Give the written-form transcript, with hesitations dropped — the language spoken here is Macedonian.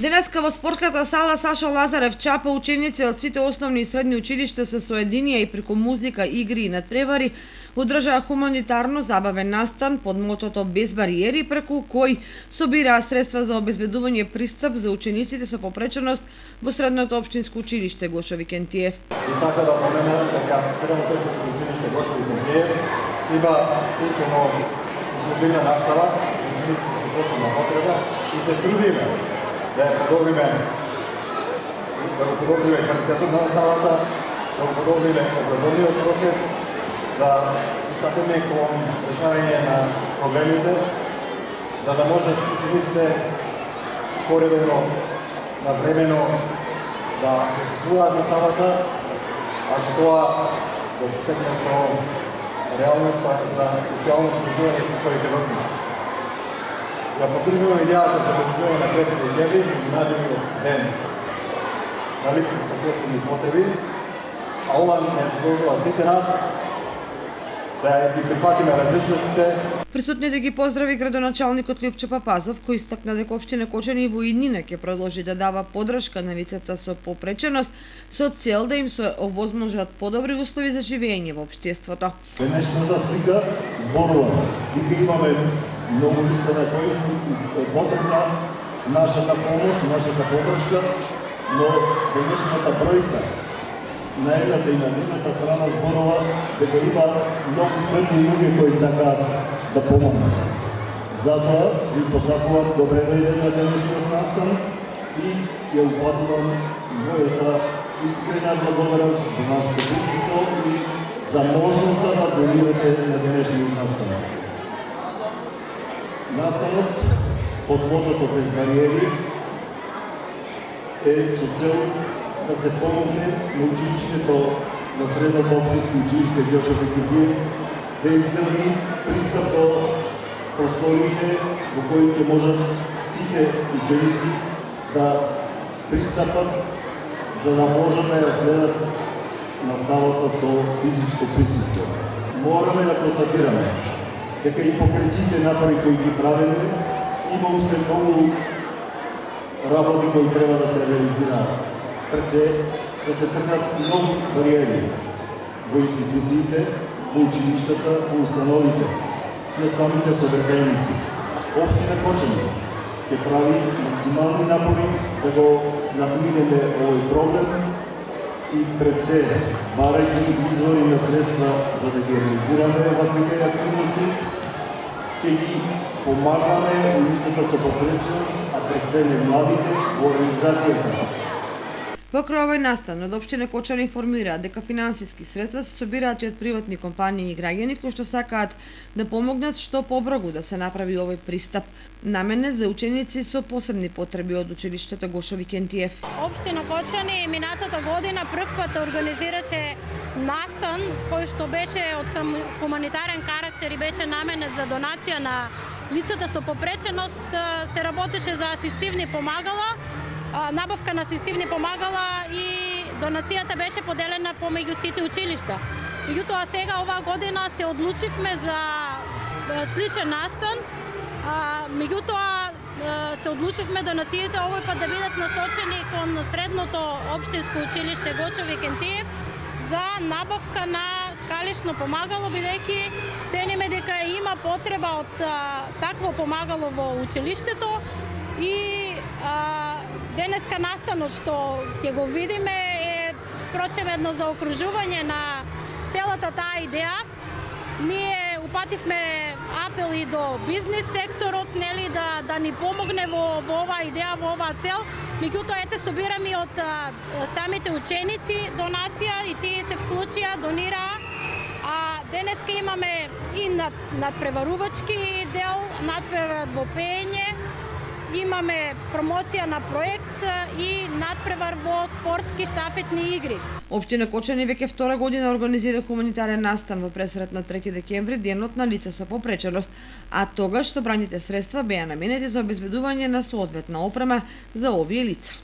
Денеска во спортската сала Саша Лазарев Чапа ученици од сите основни и средни училишта се соединија и преку музика, игри и надпревари одржаа хуманитарно забавен настан под мотото Без бариери, преку кој собираа средства за обезбедување пристап за учениците со попреченост во средното општинско училиште Гошо Викентиев. И сака да поменам дека средното општинско училиште Гошо Викентиев има вклучено инклузивна настава за ученици со посебна потреба и се трудиме да подобриме квалитетот на наставата, да подобриме образовниот процес, да се стапиме кон решавање на проблемите, за да можат учениците поредовно, навремено да присуствуваат наставата, а со тоа да се стекне со реалноста за социјално вклучување со своите врсници. Да поддржуваме идејата за поддржување на 3 декември, меѓународниот ден на лицата со посебни потреби, а ова не задолжува сите нас да ги прифатиме различностите. Присутните ги поздрави градоначалникот Лјупчо Папазов, кој истакна дека општина Кочани и во иднина ќе продолжи да дава поддршка на лицата со попреченост со цел да им се овозможат подобри услови за живење во општеството. Денешната слика зборува дека имаме многу лица на кои е потребна нашата помош, нашата поддршка, но денешната бројка на едната и на другата страна зборува дека има многу спретни луѓе кои сакаат да помогнат. Затоа ви посакувам добре дојде на денешниот настан и ја упатувам мојата искрена благодарност за нашето присуство и за можноста да донирате на денешниот настан. Настанот под мотото Без бариери е со цел да се помогне на училиштето на средното општинско училиште Гошо Викентиев да изгради пристап до просториите во кои ќе можат сите ученици да пристапат за да можат да ја следат наставата со физичко присуство. Мораме да констатираме дека и покрај сите напори кои ги правиме, има уште многу работи кои треба да се реализираат. Пред се да се тргнат многу бариери во институциите, во училиштата, во установите, на самите сообраќајници. Општина Кочани ќе прави максимални напори да го надминеме овој проблем и пред се, барајќи извори на средства за да ги реализираме ваквите активности, ќе ги помагаме лицата со попреченост, а пред се не младите во реализацијата. Покрај овој настан, од општина Кочани информираат дека финансиски средства се собираат и од приватни компании и граѓани кои што сакаат да помогнат што побрзо да се направи овој пристап, наменет за ученици со посебни потреби од училиштето Гошо Викентиев. Општина Кочани минатата година прв пат организираше настан кој што беше од хуманитарен карактер и беше наменет за донација на лицата со попреченост, се работеше за асистивни помагала, набавка на асистивни помагала и донацијата беше поделена помеѓу сите училишта. Меѓутоа сега оваа година се одлучивме за сличен настан, меѓутоа се одлучивме донациите овој пат да бидат насочени кон средното општинско училиште Гошо Викентиев за набавка на скалишно помагало, бидејќи цениме дека има потреба од такво помагало во училиштето и денеска настанот што ќе го видиме е прочеведно за окружување на целата таа идеја. Ние упативме апели до бизнис секторот, нели, да ни помогне во оваа идеја, во оваа цел. Меѓутоа ете собираме од самите ученици донација и тие се вклучија, донираа. А денеска имаме и надпреварувачки дел, надпревар во пеење, имаме промоција на проект и надпревар во спортски штафетни игри. Општина Кочани веќе втора година организира хуманитарен настан во пресрет на 3 декември, денот на лица со попреченост, а тогаш собраните средства беа наменети за обезбедување на соодветна опрема за овие лица.